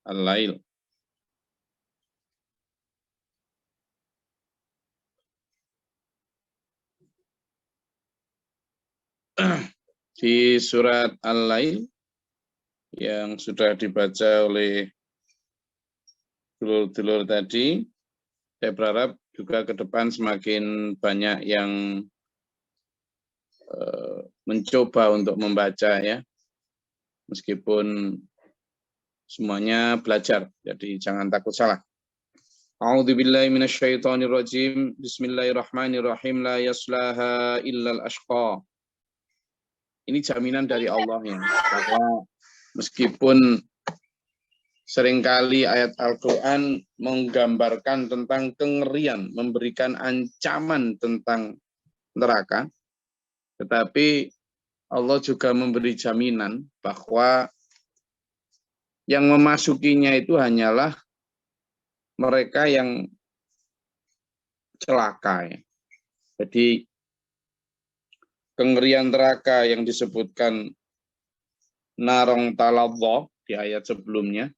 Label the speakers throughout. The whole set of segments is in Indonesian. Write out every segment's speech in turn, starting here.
Speaker 1: Al-Lail. Di surat Al-Lail yang sudah dibaca oleh dulur-dulur tadi, saya berharap juga ke depan semakin banyak yang mencoba untuk membaca ya, meskipun semuanya belajar, jadi jangan takut salah. A'udzubillahi minasyaitonirrajim. Bismillahirrahmanirrahim. La yaslaha illal ashqa. Ini jaminan dari Allah ya, bahwa meskipun seringkali ayat Al-Quran menggambarkan tentang kengerian, memberikan ancaman tentang neraka, tetapi Allah juga memberi jaminan bahwa yang memasukinya itu hanyalah mereka yang celaka. Ya. Jadi kengerian neraka yang disebutkan narong taladha di ayat sebelumnya,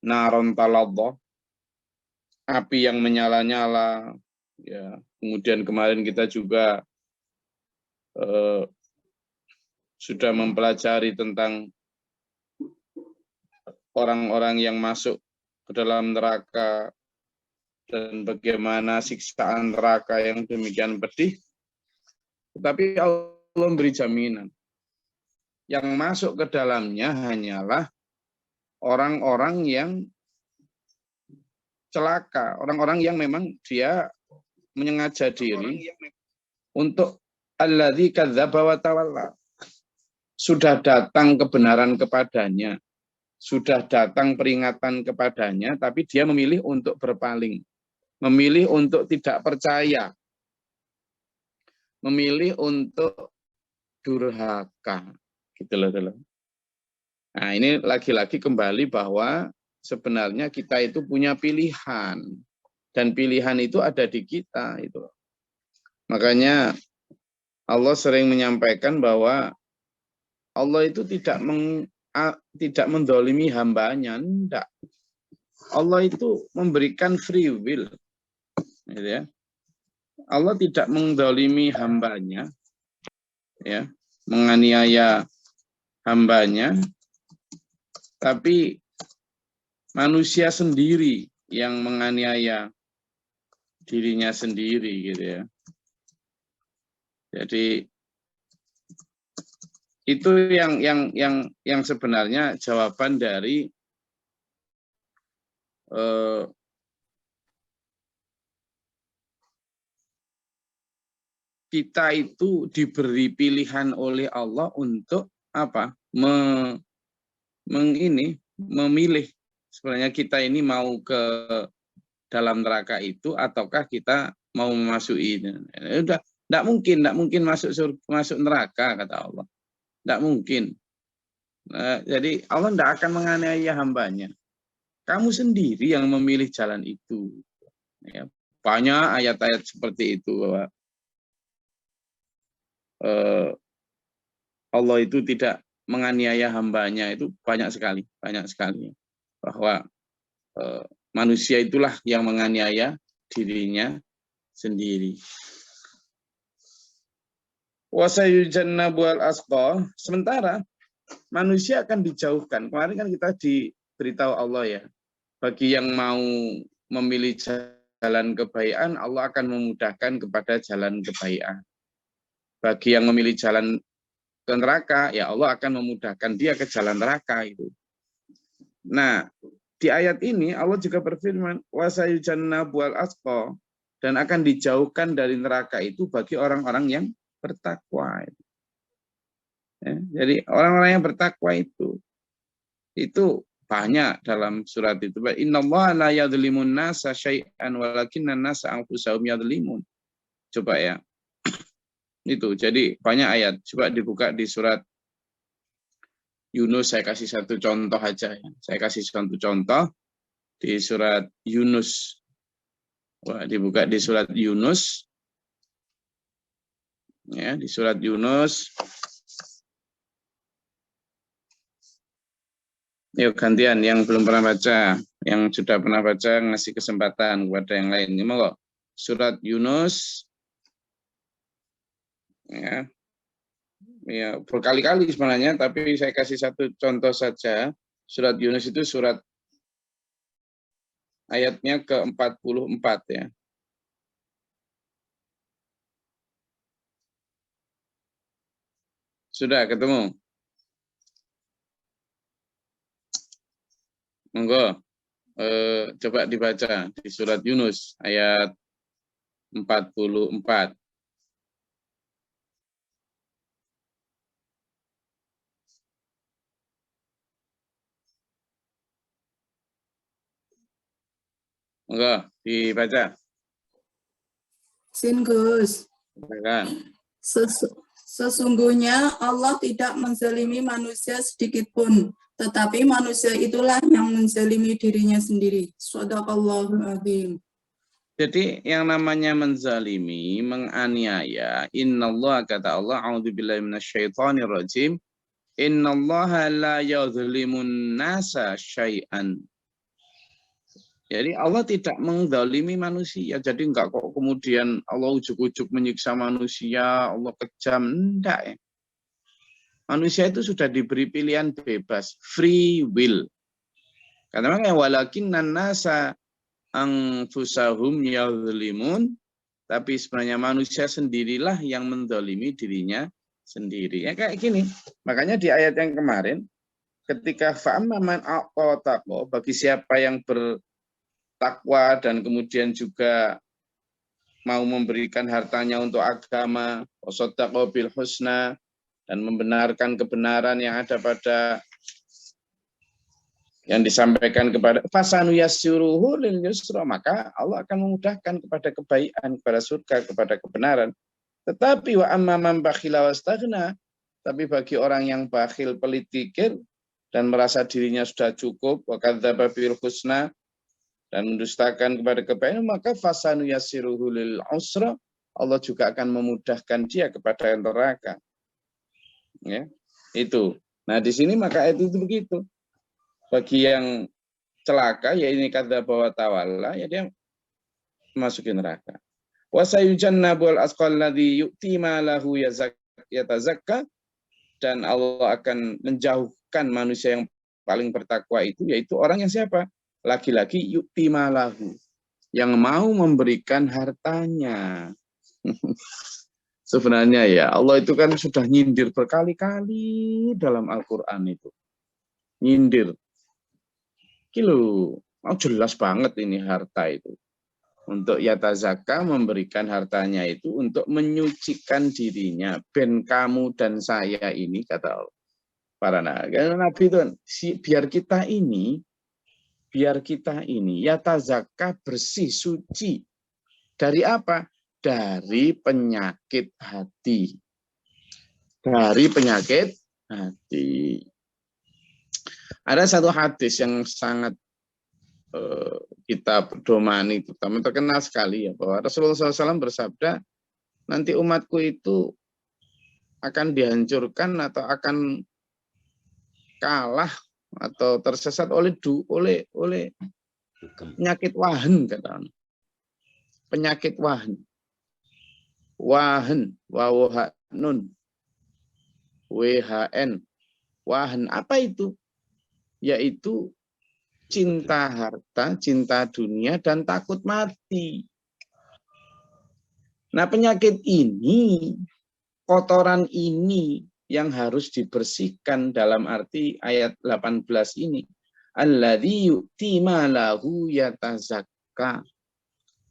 Speaker 1: naron taladha, api yang menyala-nyala. Ya, kemudian kemarin kita juga sudah mempelajari tentang orang-orang yang masuk ke dalam neraka dan bagaimana siksaan neraka yang demikian pedih. Tetapi Allah memberi jaminan. Yang masuk ke dalamnya hanyalah orang-orang yang celaka, orang-orang yang memang dia menyengaja diri untuk alladzi kadzdzaba wa tawalla. Sudah datang kebenaran kepadanya, sudah datang peringatan kepadanya, tapi dia memilih untuk berpaling, memilih untuk tidak percaya, memilih untuk durhaka. Gitu loh. Nah, ini lagi-lagi kembali bahwa sebenarnya kita itu punya pilihan, dan pilihan itu ada di kita itu. Makanya Allah sering menyampaikan bahwa Allah itu tidak mendolimi hambanya, enggak. Allah itu memberikan free will, gitu ya. Allah tidak mendolimi hambanya, ya, menganiaya hambanya, tapi manusia sendiri yang menganiaya dirinya sendiri, gitu ya. Jadi itu yang sebenarnya jawaban dari kita itu diberi pilihan oleh Allah untuk apa? Memilih sebenarnya kita ini mau ke dalam neraka itu ataukah kita mau memasuki. Udah enggak mungkin masuk neraka kata Allah. Enggak mungkin. Jadi Allah tidak akan menganiaya hambanya. Kamu sendiri yang memilih jalan itu. Ya, banyak ayat-ayat seperti itu bahwa Allah itu tidak menganiaya hambanya, itu banyak sekali bahwa manusia itulah yang menganiaya dirinya sendiri. Wasayujannabu al-asqa, sementara manusia akan dijauhkan. Kemarin kan kita diberitahu Allah ya, bagi yang mau memilih jalan kebaikan, Allah akan memudahkan kepada jalan kebaikan. Bagi yang memilih jalan ke neraka, ya Allah akan memudahkan dia ke jalan neraka itu. Nah, di ayat ini Allah juga berfirman, wasayujannabu al-asqa, dan akan dijauhkan dari neraka itu bagi orang-orang yang bertakwa. Ya, jadi orang-orang yang bertakwa itu banyak dalam surat itu. Innallaha la yadhlimun nasa syai'an walakinnan nasa anfusahum yadhlimun. Coba ya. Itu. Jadi banyak ayat. Coba dibuka di surat Yunus, saya kasih satu contoh aja ya. Saya kasih satu contoh di surat Yunus. Wah, dibuka di surat Yunus. Ya, di surat Yunus Yuk gantian yang belum pernah baca, yang sudah pernah baca ngasih kesempatan kepada yang lain. Ini mau surat Yunus ya. Ya, berkali-kali sebenarnya, tapi saya kasih satu contoh saja. Surat Yunus itu surat ayatnya ke-44 ya. Sudah ketemu? Monggo, coba dibaca di surat Yunus ayat 44. Monggo, dibaca.
Speaker 2: Sin Gus.
Speaker 1: Silakan.
Speaker 2: Sesungguhnya Allah tidak menzalimi manusia sedikit pun, tetapi manusia itulah yang menzalimi dirinya sendiri. Shadaqallahul adzim.
Speaker 1: Jadi yang namanya menzalimi, menganiaya, innallaha kata Allah, a'udzubillahi minasyaitonirrajim, innallaha la yadhlimun nasa syai'an. Jadi Allah tidak menzalimi manusia. Jadi enggak kok kemudian Allah ujuk-ujuk menyiksa manusia, Allah kejam, enggak ya. Manusia itu sudah diberi pilihan bebas, free will. Karena walakinnan nasa anfusahum yadhlimun, tapi sebenarnya manusia sendirilah yang menzalimi dirinya sendiri. Ya kayak gini. Makanya di ayat yang kemarin ketika fa'amma man a'ta bagi siapa yang bertakwa dan kemudian juga mau memberikan hartanya untuk agama, wasaddaqa bil husna, dan membenarkan kebenaran yang ada pada yang disampaikan kepada fasanu yassiruhu lil yusra, maka Allah akan memudahkan kepada kebaikan, kepada surga, kepada kebenaran. Tetapi wa amma man bakhila wastaghna, tapi bagi orang yang bakhil, pelit pikir dan merasa dirinya sudah cukup, wa kadzdzaba bil husna, dan mendustakan kepada kebaikan, maka fasanu yassiruhu lil usra, Allah juga akan memudahkan dia kepada neraka. Ya, itu. Nah, di sini maka itu begitu. Bagi yang celaka, ya ini kata bahwa tawalla, ya dia masukin neraka. Wa sayujannabul asqal ladzi yu'ti malahu yatazakka, dan Allah akan menjauhkan manusia yang paling bertakwa itu, yaitu orang yang siapa? Laki-laki yu'ti malahu, yang mau memberikan hartanya. Sebenarnya ya Allah itu kan sudah nyindir berkali-kali dalam Al-Quran itu. Nyindir. Kilo, jelas banget ini harta itu. Untuk yatazaka memberikan hartanya itu untuk menyucikan dirinya. Ben kamu dan saya ini, kata Allah. Para nabi itu, biar kita ini yatazaka bersih, suci. Dari apa? Dari penyakit hati. Dari penyakit hati. Ada satu hadis yang sangat kita pedomani, terutama terkenal sekali ya, bahwa Rasulullah SAW bersabda, nanti umatku itu akan dihancurkan atau akan kalah atau tersesat oleh penyakit wahan, kata penyakit wahan, wahanun, WHN, wahan, apa itu? Yaitu cinta harta, cinta dunia, dan takut mati. Nah, penyakit ini, kotoran ini yang harus dibersihkan dalam arti ayat 18 ini. Alladzi yu'ti malahu yatazakka.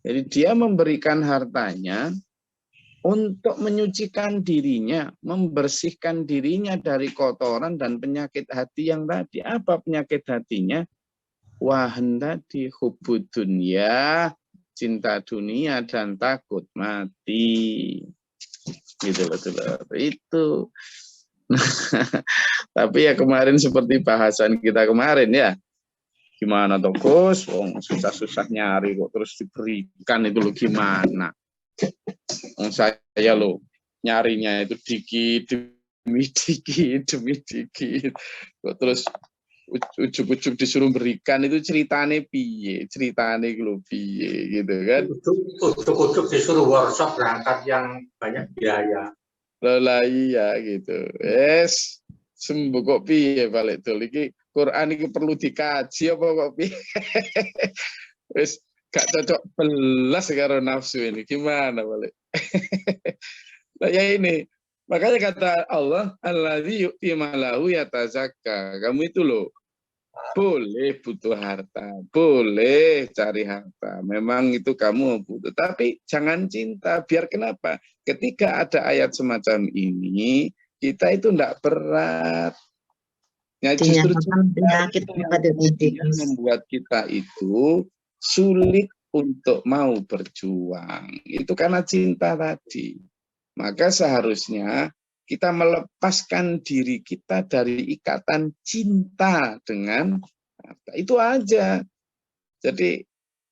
Speaker 1: Jadi dia memberikan hartanya untuk menyucikan dirinya, membersihkan dirinya dari kotoran dan penyakit hati yang tadi. Apa penyakit hatinya? Wahan tadi, hubud dunia, cinta dunia dan takut mati. Gitu loh. Itu. Tapi ya kemarin seperti bahasan kita kemarin ya. Gimana toh Gus? Susah-susah nyari kok terus diberikan itu loh gimana? Saya loh nyarinya itu dikit demi dikit. Terus ujuk-ujuk disuruh berikan itu ceritane piye, ceritane lho piye gitu kan.
Speaker 3: Ujuk-ujuk disuruh workshop berangkat yang banyak biaya.
Speaker 1: Lah iya gitu. Sembuh kok piye balik dol iki Quran iki perlu dikaji apa kok piye. Wis gak cocok belas karo nafsu ini. Gimana balik? Nah, ya ini. Makanya kata Allah, alladzi yu'ti malahu yatazakka. Kamu itu loh boleh butuh harta, boleh cari harta. Memang itu kamu butuh, tapi jangan cinta. Biar kenapa? Ketika ada ayat semacam ini, kita itu tidak berat. Ya, justru
Speaker 4: penyakit
Speaker 1: yang membuat kita itu sulit untuk mau berjuang. Itu karena cinta tadi. Maka seharusnya kita melepaskan diri kita dari ikatan cinta dengan harta. Itu aja. Jadi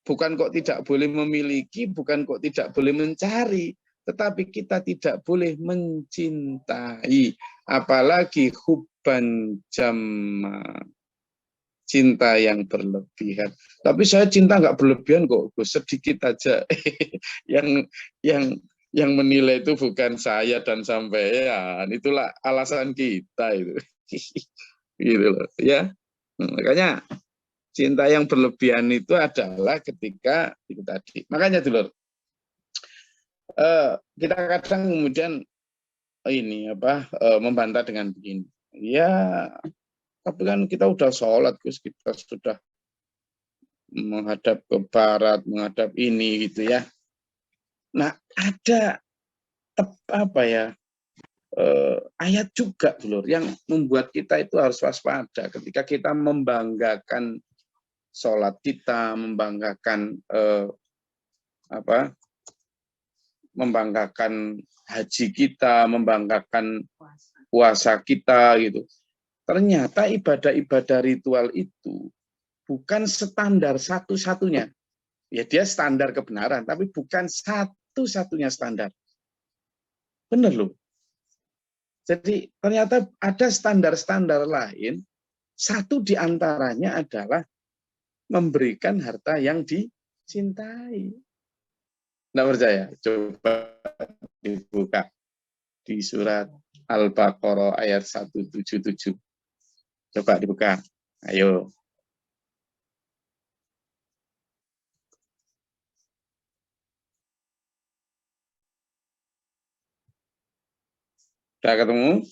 Speaker 1: bukan kok tidak boleh memiliki, bukan kok tidak boleh mencari, tetapi kita tidak boleh mencintai. Apalagi hubban jamma, cinta yang berlebihan. Tapi saya cinta nggak berlebihan kok, sedikit aja. yang menilai itu bukan saya dan sampean, itulah alasan kita itu. Gitu loh, ya. Makanya cinta yang berlebihan itu adalah ketika itu tadi. Makanya dulu kita kadang kemudian ini membantah dengan begini. Ya, tapi kan kita udah sholat, Gus, kita sudah menghadap ke barat, menghadap ini gitu ya. Nah, ada ayat juga dulu yang membuat kita itu harus waspada ketika kita membanggakan sholat kita, membanggakan membanggakan haji kita, membanggakan puasa kita gitu. Ternyata ibadah-ibadah ritual itu bukan standar satu-satunya. Ya dia standar kebenaran, tapi bukan satu-satunya standar. Benar loh. Jadi ternyata ada standar-standar lain, satu di antaranya adalah memberikan harta yang dicintai. Nggak percaya? Coba dibuka di surat Al-Baqarah ayat 177. Coba dibuka. Ayo. Sudah ketemu?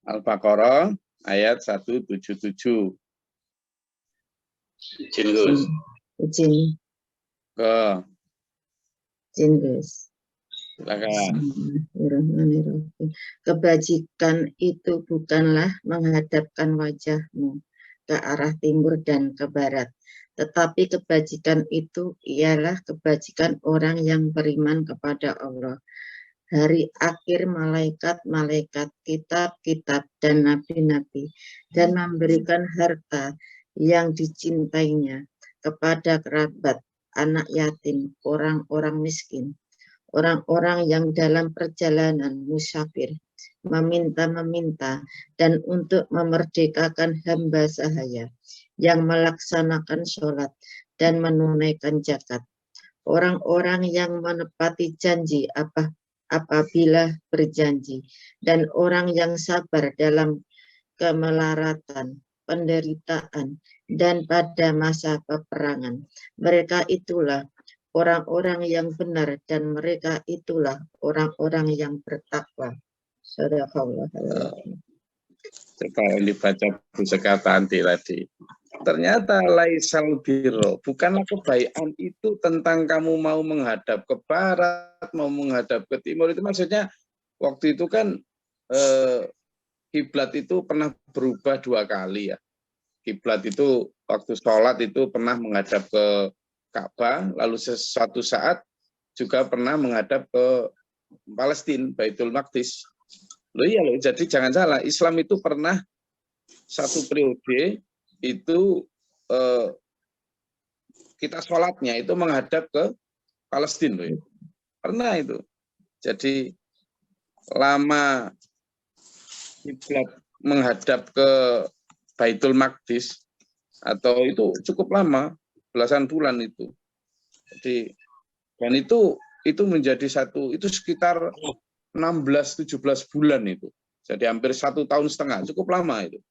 Speaker 1: Al-Baqarah ayat 177. Izin, Gus.
Speaker 4: Izin.
Speaker 1: Ke.
Speaker 4: Izin, Gus.
Speaker 1: Silakan.
Speaker 4: Kebajikan itu bukanlah menghadapkan wajahmu ke arah timur dan ke barat, tetapi kebajikan itu ialah kebajikan orang yang beriman kepada Allah, hari akhir, malaikat-malaikat, kitab-kitab, dan nabi-nabi, dan memberikan harta yang dicintainya kepada kerabat, anak yatim, orang-orang miskin, orang-orang yang dalam perjalanan musafir, meminta-meminta, dan untuk memerdekakan hamba sahaya yang melaksanakan sholat dan menunaikan zakat. Orang-orang yang menepati janji apabila berjanji, dan orang yang sabar dalam kemelaratan, penderitaan, dan pada masa peperangan. Mereka itulah orang-orang yang benar, dan mereka itulah orang-orang yang bertakwa. Sadaqallahul.
Speaker 1: Coba yang dibaca Bu Sekatanti tadi. Ternyata laisal birro, bukanlah kebaikan itu tentang kamu mau menghadap ke barat, mau menghadap ke timur. Itu maksudnya waktu itu kan kiblat itu pernah berubah 2 kali ya. Kiblat itu waktu sholat itu pernah menghadap ke Ka'bah, lalu suatu saat juga pernah menghadap ke Palestina, Baitul Maqdis. Loh iya loh, jadi jangan salah, Islam itu pernah satu periode itu kita sholatnya itu menghadap ke Palestina loh. Pernah itu. Jadi lama kiblat menghadap ke Baitul Maqdis atau itu cukup lama, belasan bulan itu. Jadi dan itu menjadi satu, itu sekitar 16-17 bulan itu. Jadi hampir 1,5 tahun, cukup lama itu.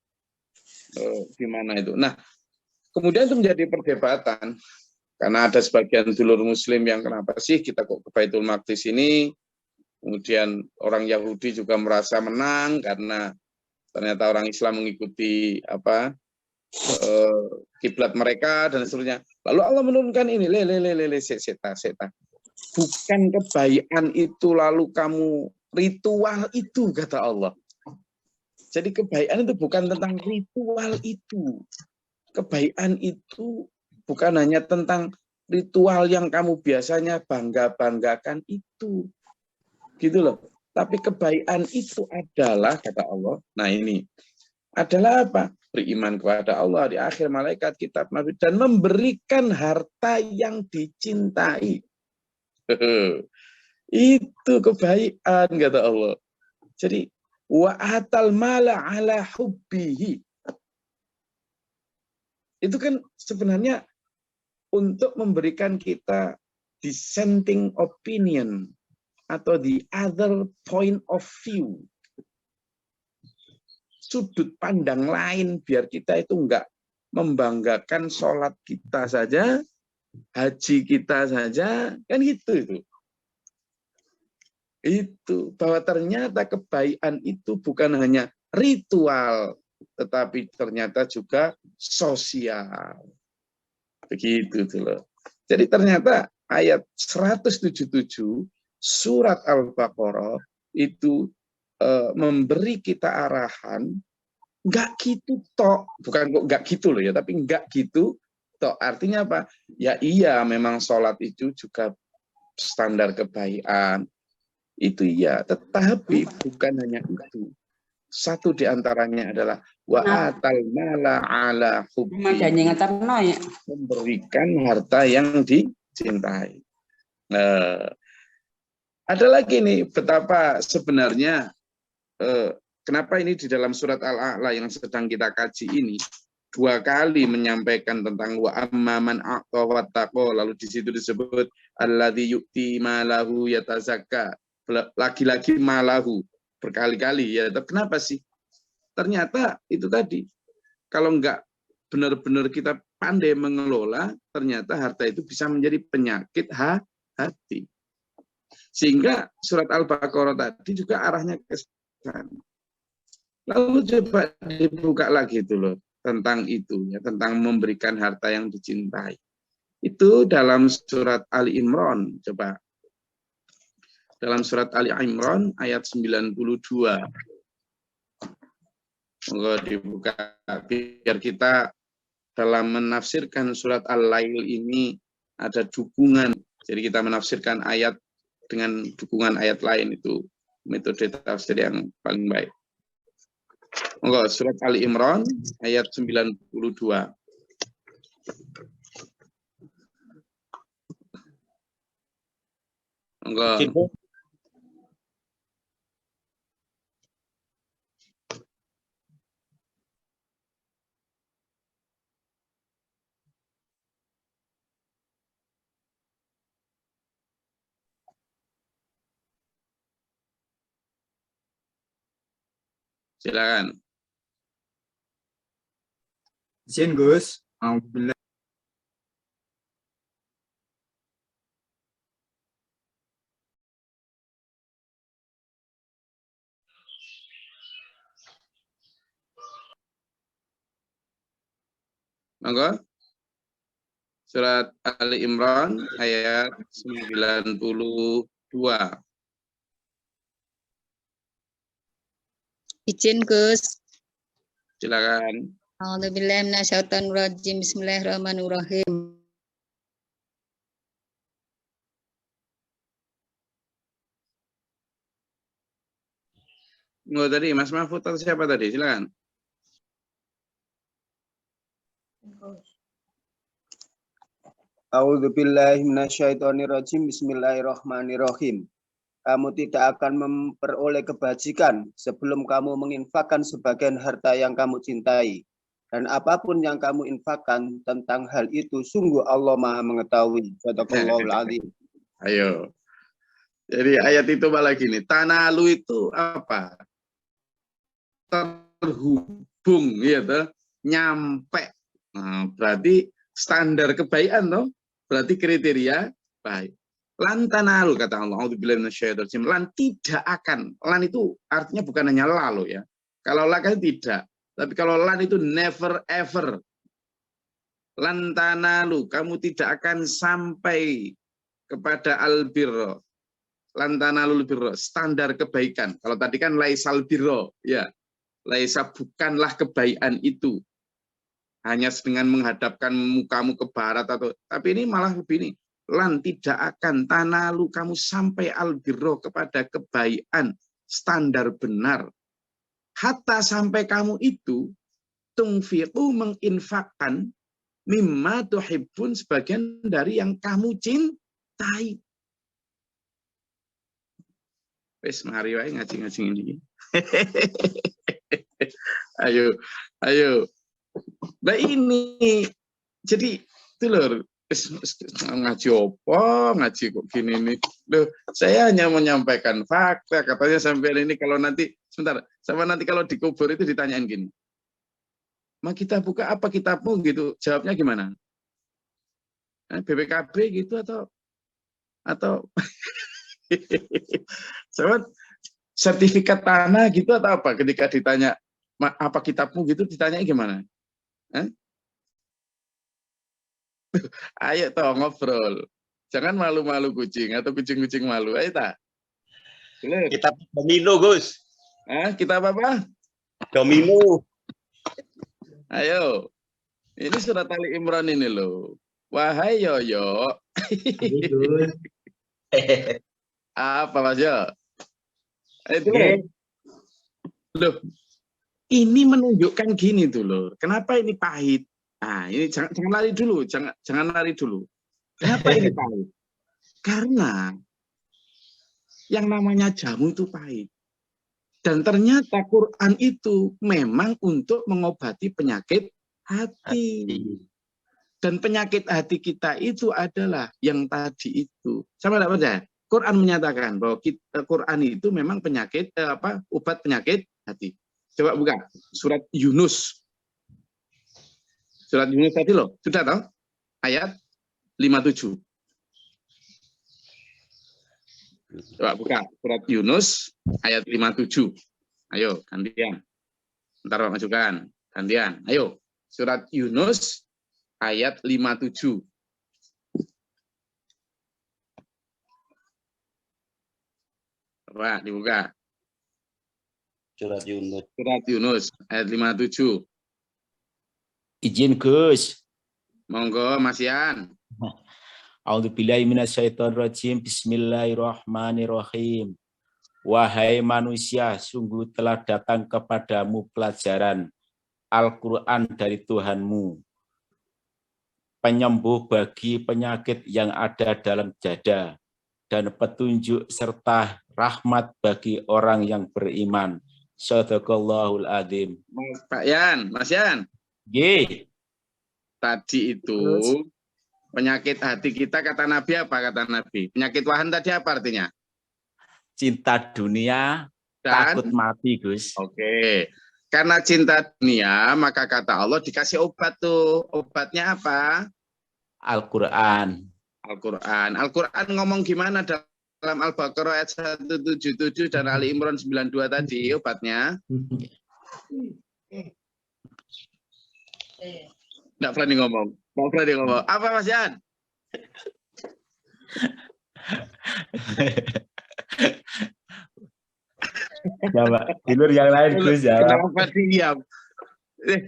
Speaker 1: Di mana itu. Nah, kemudian itu menjadi perdebatan karena ada sebagian dulur muslim yang kenapa sih kita kok ke Baitul Maqdis ini. Kemudian orang Yahudi juga merasa menang karena ternyata orang Islam mengikuti kiblat mereka dan seterusnya. Lalu Allah menurunkan ini, seta. Bukan kebaikan itu lalu kamu ritual itu, kata Allah. Jadi kebaikan itu bukan tentang ritual itu. Kebaikan itu bukan hanya tentang ritual yang kamu biasanya bangga-banggakan itu. Gitu loh. Tapi kebaikan itu adalah, kata Allah, nah ini, adalah apa? Beriman kepada Allah, di akhir malaikat, kitab, nabi, dan memberikan harta yang dicintai. Itu kebaikan, kata Allah. Jadi, wa atal mala ala hubbihi. Itu kan sebenarnya untuk memberikan kita dissenting opinion atau the other point of view. Sudut pandang lain biar kita itu enggak membanggakan sholat kita saja, haji kita saja, kan gitu itu. Itu bahwa ternyata kebaikan itu bukan hanya ritual, tetapi ternyata juga sosial. Begitu tuh loh. Jadi ternyata ayat 177 surat Al-Baqarah itu memberi kita arahan, enggak gitu tok, bukan kok enggak gitu loh ya, tapi enggak gitu tok. Artinya apa? Ya iya, memang sholat itu juga standar kebaikan, itu iya, tetapi bukan hanya itu. Satu diantaranya adalah wa atal mala ala hubbi, memberikan harta yang dicintai. Ada lagi nih betapa sebenarnya kenapa ini di dalam surat Al-A'la yang sedang kita kaji ini 2 kali menyampaikan tentang wa amman a'ta wattaqa, lalu di situ disebut alladzi yu'ti malahu yatazakka, lagi-lagi malahu berkali-kali ya. Kenapa sih? Ternyata itu tadi, kalau enggak benar-benar kita pandai mengelola, ternyata harta itu bisa menjadi penyakit hati. Sehingga surat Al-Baqarah tadi juga arahnya ke sana. Lalu coba dibuka lagi itu loh tentang itu ya, tentang memberikan harta yang dicintai. Itu dalam surat Ali Imran, coba. Dalam surat Ali Imran ayat 92. Moga dibuka biar kita dalam menafsirkan surat Al-Lail ini ada dukungan. Jadi kita menafsirkan ayat dengan dukungan ayat lain, itu metode tafsir yang paling baik. Moga surat Ali Imran ayat 92. Moga. Silakan.
Speaker 5: Izin Gus. Alhamdulillah.
Speaker 1: Monggo. Surat Ali Imran ayat 92.
Speaker 6: Izin Gus.
Speaker 1: Silakan.
Speaker 6: A'udzubillahi minasyaitonir rajim. Bismillahirrahmanirrahim.
Speaker 1: Nggak tadi Mas Mahfud atau siapa tadi? Silakan.
Speaker 5: A'udzubillahi minasyaitonir rajim. Bismillahirrahmanirrahim.
Speaker 7: kamu tidak akan memperoleh kebajikan sebelum kamu menginfakkan sebagian harta yang kamu cintai. Dan apapun yang kamu infakkan tentang hal itu, sungguh Allah Maha mengetahui. Shadaqallahul adzim.
Speaker 1: Ayo. Jadi ayat itu malah gini, tanalu itu apa? Terhubung, gitu, nyampe. Nah, berarti standar kebaikan, toh? Berarti kriteria baik. Lan tanalu, kata Allah, a'udzubillahi minasyaitonir rajim, lan tidak akan. Lan itu artinya bukan hanya lalu ya. Kalau la kan tidak. Tapi kalau lan itu never ever. Lan tanalu, kamu tidak akan sampai kepada albirro. Lan tanalul birro, standar kebaikan. Kalau tadi kan laisal birro, ya. Laisa bukanlah kebaikan itu. Hanya dengan menghadapkan mukamu ke barat atau tapi ini malah begini. Lan tidak akan tanalu kamu sampai albirro kepada kebaikan standar benar. Hatta sampai kamu itu tungfiqu menginfakkan mimma tuhibbun sebagian dari yang kamu cintai. Wes mari wae ngaji-ngaji ini. Ayo. Nah ini jadi itu lho ngaji apa? Ngaji kok gini nih. Loh, saya hanya menyampaikan fakta. Katanya sampai ini kalau nanti sebentar, sama nanti kalau dikubur itu ditanyain gini. Ma kita buka apa kitabmu gitu? Jawabnya gimana? BPKB gitu atau sertifikat tanah gitu atau apa? Ketika ditanya apa kitabmu gitu, ditanya gimana? Ayo toh ngobrol. Jangan malu-malu kucing atau kucing-kucing malu. Ayo tak.
Speaker 8: Kitab domino, Gus.
Speaker 1: Kitab apa?
Speaker 8: Domino.
Speaker 1: Ayo. Ini surat Ali Imran ini loh. Wahai Yoyo. Apa Mas Yo? Itu loh. Ini menunjukkan gini tuh loh. Kenapa ini pahit? Nah, ini jangan lari dulu, jangan lari dulu. Kenapa ini pahit? Karena yang namanya jamu itu pahit. Dan ternyata Quran itu memang untuk mengobati penyakit hati. Dan penyakit hati kita itu adalah yang tadi itu. Sama tidak percaya? Quran menyatakan bahwa Quran itu memang penyakit obat penyakit hati. Coba buka surat Yunus. Surat Yunus tadi loh, sudah tahu? Ayat 57. Coba buka surat Yunus ayat 57. Ayo, gantian. Ntar Pak masukkan. Gantian. Ayo, surat Yunus ayat 57. Coba dibuka.
Speaker 8: Surat Yunus.
Speaker 1: Surat Yunus ayat 57.
Speaker 9: Izin Gus.
Speaker 1: Monggo Mas Yan.
Speaker 9: A'udzubillahi minasyaitonirrajim. Bismillahirrahmanirrahim. Wahai manusia, sungguh telah datang kepadamu pelajaran Al-Quran dari Tuhanmu, penyembuh bagi penyakit yang ada dalam dada, dan petunjuk serta rahmat bagi orang yang beriman. Shadaqallahul adzim.
Speaker 1: Pak Yan, Mas Yan.
Speaker 9: Ye.
Speaker 1: Tadi itu penyakit hati kita kata Nabi apa kata Nabi? Penyakit wahan tadi apa artinya?
Speaker 9: Cinta dunia,
Speaker 1: dan
Speaker 9: takut mati, Gus.
Speaker 1: Oke. Karena cinta dunia, maka kata Allah dikasih obat tuh. Obatnya apa?
Speaker 9: Al-Quran.
Speaker 1: Al-Quran. Al-Quran ngomong gimana dalam Al-Baqarah ayat 177 dan Ali Imran 92 tadi obatnya? Nggak berani ngomong. Mau berani ngomong. Apa Mas Yan?
Speaker 9: Jawab. Tidur yang lain, Gus.
Speaker 1: Kenapa diam?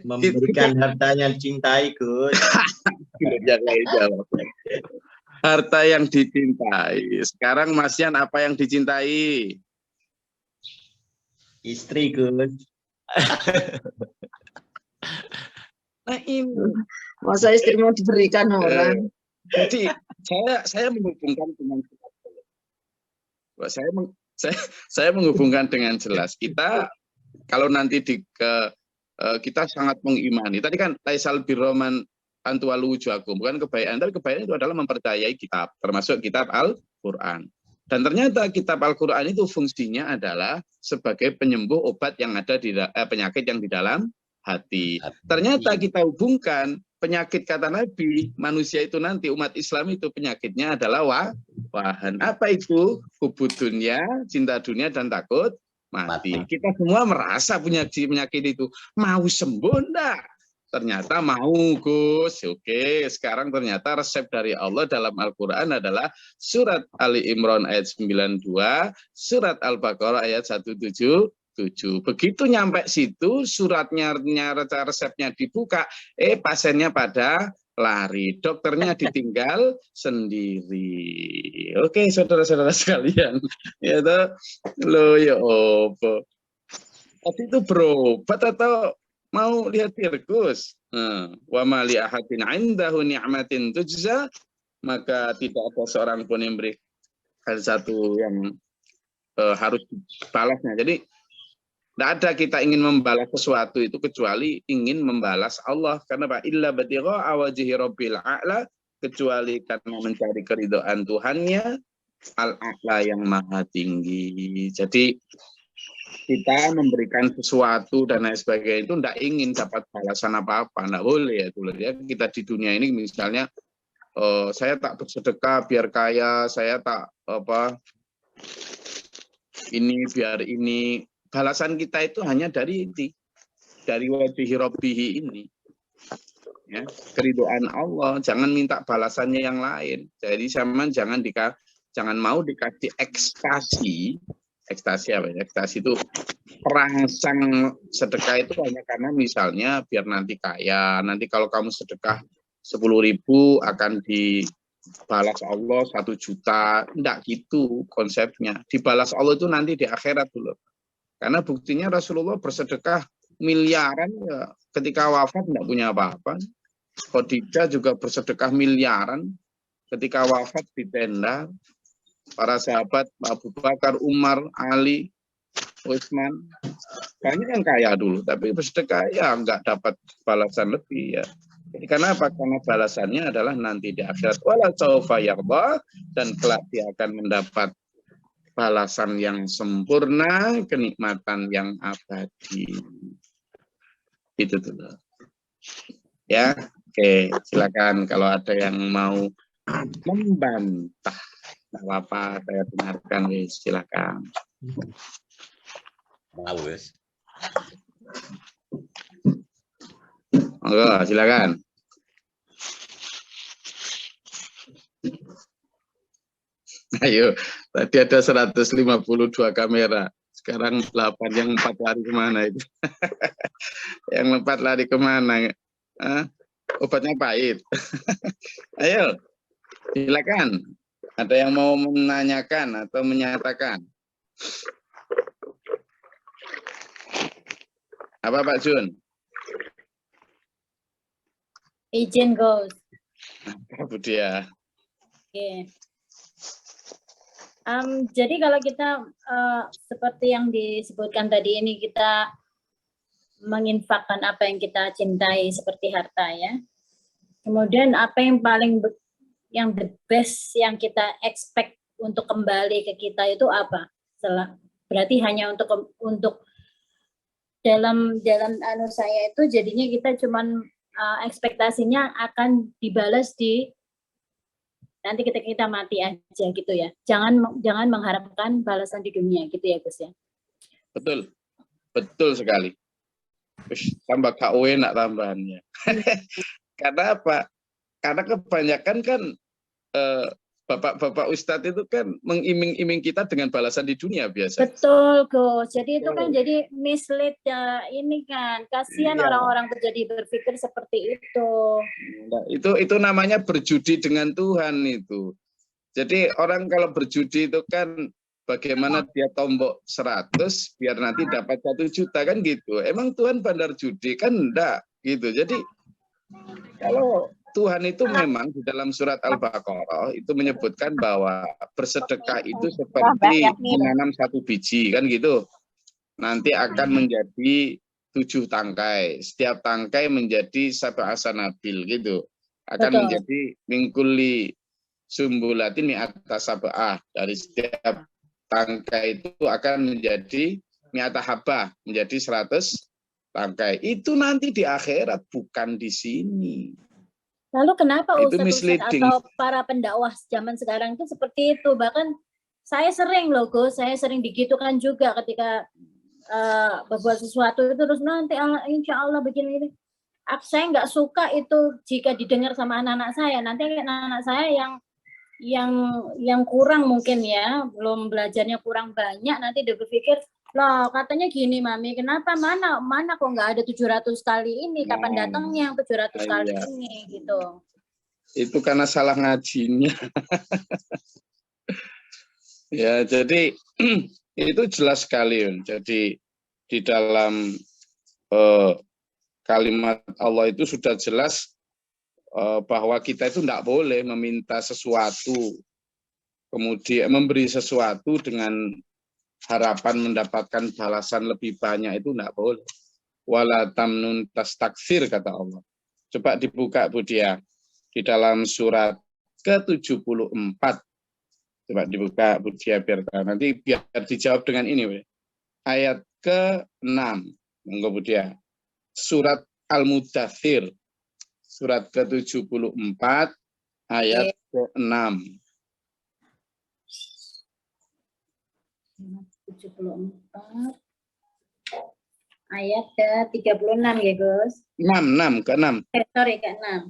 Speaker 8: Memberikan harta yang cintai, Gus.
Speaker 1: Yang lain jawab. Harta yang dicintai. Sekarang Mas Yan apa yang dicintai?
Speaker 8: Istri, Gus.
Speaker 1: Nah ini.
Speaker 4: Masa istri mau diberikan orang?
Speaker 1: Jadi saya menghubungkan dengan Saya menghubungkan dengan jelas. Kita kalau nanti kita sangat mengimani. Tadi kan laisal birroman antualu wujuhakum, bukan kebaikan, tapi kebaikan itu adalah mempercayai kitab, termasuk kitab Al-Qur'an. Dan ternyata kitab Al-Qur'an itu fungsinya adalah sebagai penyembuh obat yang ada di penyakit yang di dalam hati. Ternyata kita hubungkan penyakit, kata Nabi, manusia itu nanti umat Islam itu penyakitnya adalah wahan. Apa itu? Hubud dunia, cinta dunia dan takut mati. Kita semua merasa punya penyakit itu. Mau sembuh enggak? Ternyata mau, Gus. Oke, sekarang ternyata resep dari Allah dalam Al-Quran adalah surat Ali Imran ayat 92, surat Al-Baqarah ayat 177. Begitu nyampe situ, suratnya, resepnya dibuka, pasiennya pada lari, dokternya ditinggal sendiri. Oke, saudara-saudara sekalian, ya toh, lo ya opo. Tapi itu berobat atau mau lihat sirkus? Wa ma li ahadin 'indahu ni'matin tujza, maka tidak ada seorang pun yang beri satu yang harus dibalasnya. Jadi tidak ada kita ingin membalas sesuatu itu kecuali ingin membalas Allah. Karena Pak illa batigha wajhi rabbil a'la, kecuali karena mencari keridhaan Tuhannya al-a'la yang maha tinggi. Jadi kita memberikan sesuatu dan lain sebagainya itu tidak ingin dapat balasan apa-apa, tidak boleh ya. Kita di dunia ini misalnya saya tak bersedekah biar kaya, saya tak ini biar ini. Balasan kita itu hanya dari wajhi rabbihi ini. Ya, keridhaan Allah, jangan minta balasannya yang lain. Jadi jangan mau dikasih ekstasi. Ekstasi apa ya? Ekstasi itu perangsang sedekah itu hanya karena misalnya biar nanti kaya. Nanti kalau kamu sedekah 10.000 akan dibalas Allah 1 juta. Enggak gitu konsepnya. Dibalas Allah itu nanti di akhirat dulu. Karena buktinya Rasulullah bersedekah miliaran ya, ketika wafat tidak punya apa-apa. Khadijah juga bersedekah miliaran ketika wafat di tenda. Para sahabat Abu Bakar, Umar, Ali, Utsman, banyak yang kaya dulu, tapi bersedekah ya nggak dapat balasan lebih ya. Jadi karena apa? Karena balasannya adalah nanti di akhirat. Wala saufa yarda, dan kelak dia akan mendapat balasan yang sempurna, kenikmatan yang abadi. Itu dulu. Ya, oke, silakan kalau ada yang mau membantah, tidak apa-apa, saya dengarkan, silakan.
Speaker 8: Mau, wes.
Speaker 1: Monggo, silakan. Ayo, tadi ada 152 kamera, sekarang 8, yang 4 lari kemana itu? Yang 4 lari kemana? Obatnya pahit. Ayo, silakan. Ada yang mau menanyakan atau menyatakan? Apa Pak Jun?
Speaker 10: Izin, Gus.
Speaker 1: Apa dia?
Speaker 10: Oke. Jadi kalau kita seperti yang disebutkan tadi ini, kita menginfakkan apa yang kita cintai seperti harta ya. Kemudian apa yang paling yang the best yang kita expect untuk kembali ke kita itu apa? Berarti hanya untuk dalam anu saya itu jadinya kita cuman ekspektasinya akan dibalas di nanti kita mati aja gitu ya. Jangan mengharapkan balasan di dunia gitu ya Gus ya.
Speaker 1: Betul sekali. Tambah KW nak tambahannya. Karena apa? Karena kebanyakan kan bapak-bapak ustadz itu kan mengiming-iming kita dengan balasan di dunia biasa.
Speaker 10: Betul Gus. Jadi itu kan jadi mislead ya, ini kan. Kasihan orang-orang terjadi berpikir seperti itu.
Speaker 1: Nah, itu namanya berjudi dengan Tuhan itu. Jadi orang kalau berjudi itu kan bagaimana dia tombok 100 biar nanti dapat 1 juta kan gitu. Emang Tuhan bandar judi kan enggak gitu. Jadi kalau Tuhan itu memang di dalam surat Al-Baqarah itu menyebutkan bahwa bersedekah itu seperti menanam satu biji, kan gitu. Nanti akan menjadi 7 tangkai. Setiap tangkai menjadi sab'a sanabil gitu. Akan
Speaker 10: Betul.
Speaker 1: menjadi mingkuli sumbulatin mi'ata sab'ah. Dari setiap tangkai itu akan menjadi mi'ata habbah, menjadi 100 tangkai. Itu nanti di akhirat, bukan di sini.
Speaker 10: Lalu kenapa
Speaker 1: Itu
Speaker 10: Ustadz
Speaker 1: misleading.
Speaker 10: atau para pendakwah zaman sekarang itu seperti itu? Bahkan saya sering loh Gus, saya sering digitukan juga ketika berbuat sesuatu itu terus nanti insya Allah begini. Saya nggak suka itu jika didengar sama anak-anak saya. Nanti anak-anak saya yang kurang mungkin ya, belum belajarnya kurang banyak, nanti dia berpikir, loh katanya gini Mami, kenapa mana kok nggak ada 700 kali ini, kapan datangnya yang 700 kali ini gitu.
Speaker 1: Itu karena salah ngajinya. Ya, jadi itu jelas sekali. Jadi di dalam kalimat Allah itu sudah jelas bahwa kita itu tidak boleh meminta sesuatu, kemudian memberi sesuatu dengan harapan mendapatkan balasan lebih banyak, itu tidak boleh. Wala tamnun tastakfir, kata Allah. Coba dibuka Bu Dia di dalam surat ke-74. Coba dibuka Bu Dia biar nanti biar dijawab dengan ini. Ayat ke-6. Monggo Bu Dia. Surat Al-Mudaththir. Surat ke-74 ayat ke-6.
Speaker 10: 74 ayat ke-36 ya Gus.
Speaker 1: 6 ke-6.
Speaker 10: Sorry ke-6.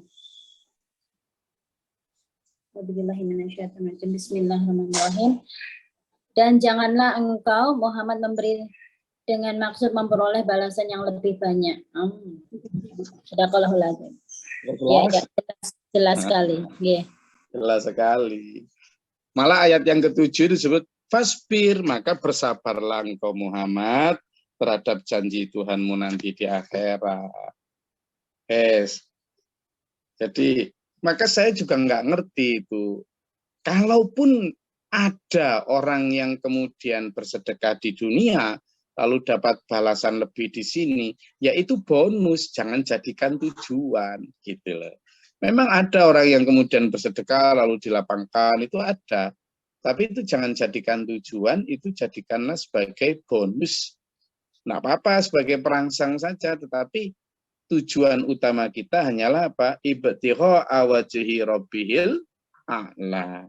Speaker 10: Bismillahirrahmanirrahim. Dan janganlah engkau Muhammad memberi dengan maksud memperoleh balasan yang lebih banyak. Sadaqallahul adzim. Ya, jelas sekali. Yeah.
Speaker 1: Jelas sekali. Malah ayat yang ke-7 disebut fasbir, maka bersabarlah engkau Muhammad terhadap janji Tuhanmu nanti di akhirat. Jadi maka saya juga nggak ngerti itu. Kalaupun ada orang yang kemudian bersedekah di dunia lalu dapat balasan lebih di sini, yaitu bonus, jangan jadikan tujuan gitu loh. Memang ada orang yang kemudian bersedekah lalu dilapangkan, itu ada. Tapi itu jangan jadikan tujuan, itu jadikanlah sebagai bonus. Nggak apa-apa sebagai perangsang saja, tetapi tujuan utama kita hanyalah apa? Ibtigha wajhi rabbihil a'la.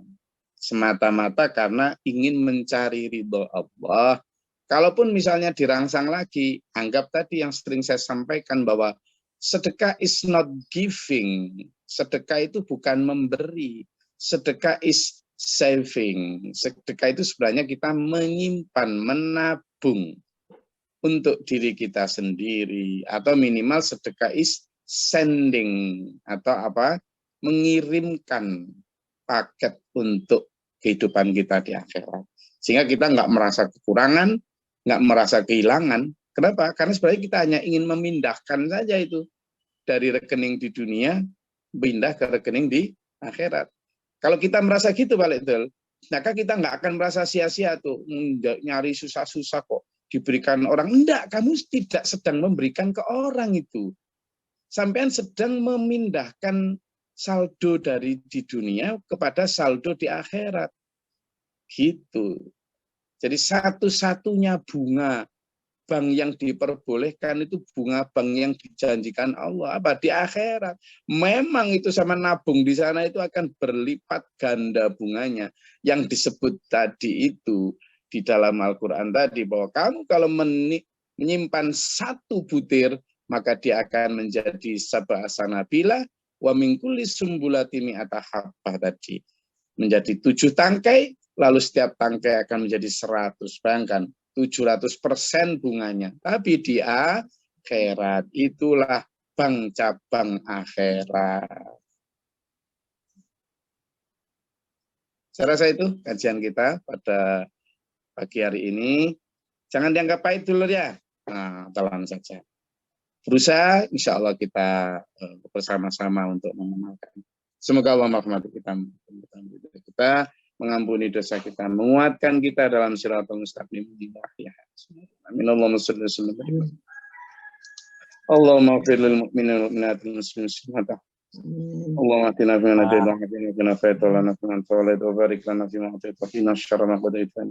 Speaker 1: Semata-mata karena ingin mencari ridho Allah. Kalaupun misalnya dirangsang lagi, anggap tadi yang sering saya sampaikan bahwa sedekah is not giving. Sedekah itu bukan memberi. Sedekah is saving. Sedekah itu sebenarnya kita menyimpan, menabung untuk diri kita sendiri, atau minimal sedekah is sending, atau apa, mengirimkan paket untuk kehidupan kita di akhirat, sehingga kita nggak merasa kekurangan, nggak merasa kehilangan. Kenapa? Karena sebenarnya kita hanya ingin memindahkan saja itu dari rekening di dunia pindah ke rekening di akhirat. Kalau kita merasa gitu Pak Lekdol, maka kita nggak akan merasa sia-sia tuh nyari susah-susah kok diberikan orang. Enggak, kamu tidak sedang memberikan ke orang itu. Sampean sedang memindahkan saldo dari di dunia kepada saldo di akhirat. Gitu. Jadi satu-satunya bunga bank yang diperbolehkan itu bunga bank yang dijanjikan Allah apa di akhirat. Memang itu sama nabung di sana itu akan berlipat ganda bunganya. Yang disebut tadi itu di dalam Al-Quran tadi, bahwa kamu kalau menyimpan satu butir, maka dia akan menjadi sab'a sanabila wa min kulli sumbulati mi'ata habbah tadi. Menjadi 7 tangkai, lalu setiap tangkai akan menjadi 100. Bayangkan, 700% bunganya. Tapi di akhirat, itulah bank cabang akhirat. Saya rasa itu kajian kita pada pagi hari ini. Jangan dianggap pahit dulu ya. Nah, telan saja. berusaha, insya Allah kita bersama-sama untuk mengamalkan. Semoga Allah merahmati kita, mengampuni dosa kita, menguatkan kita dalam siratal mustaqim. Amin. Allahumma shalli wa sallim. Allahumma ighfir lil mu'minina wal mu'minati wal muslimin wal Allahumma atina fi man hadayta wa qina fi man afayta wa lana fi man tawallayta wa barik lana fi ma atayta wa qina syarra ma qadayta.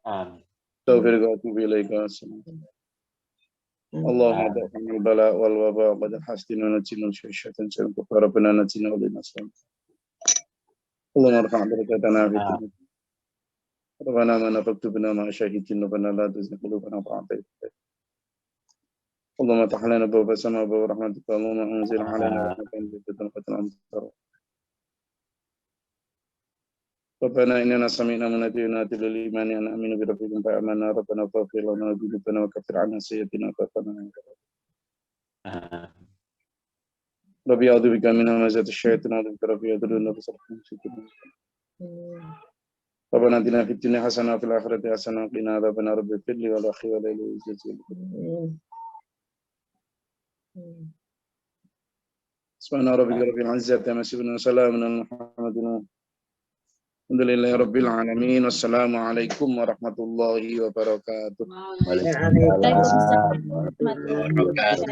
Speaker 8: Amin.
Speaker 1: Taufiq wa atubu ilaika. Allahumma da'ana al-bala wal waba wa qad hastina wa najina syaitan syaitan rabbana najina wa lana salam. Allahumma arham barakatana fi dunya. Rabbana ma nafaktubna ma syahidin rabbana la tuzigh qulubana ba'da idh hadaytana. اللهم افتح لنا باب السماء وباب رحمتك اللهم انزل علينا رحمة بتنقة الامطار ربنا اننا سمعنا مناديا ينادي للايمان ان امنوا بربكم فامنا ربنا فاغفر لنا ذنوبنا وكفر عنا سيئاتنا وتوفنا ربي اعوذ بك من همزات الشياطين واعوذ بك ربي يضلون بصرفهم ربنا اتنا في الدنيا حسنه وفي الاخره حسنه وقنا عذاب النار رب اغفر لي ولاخي ولي سبحان ربك رب العزة عما يصفون وسلام على المرسلين الحمد لله رب العالمين والسلام عليكم ورحمة الله وبركاته.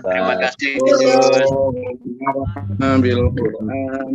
Speaker 8: Terima kasih.
Speaker 1: Bil Quran.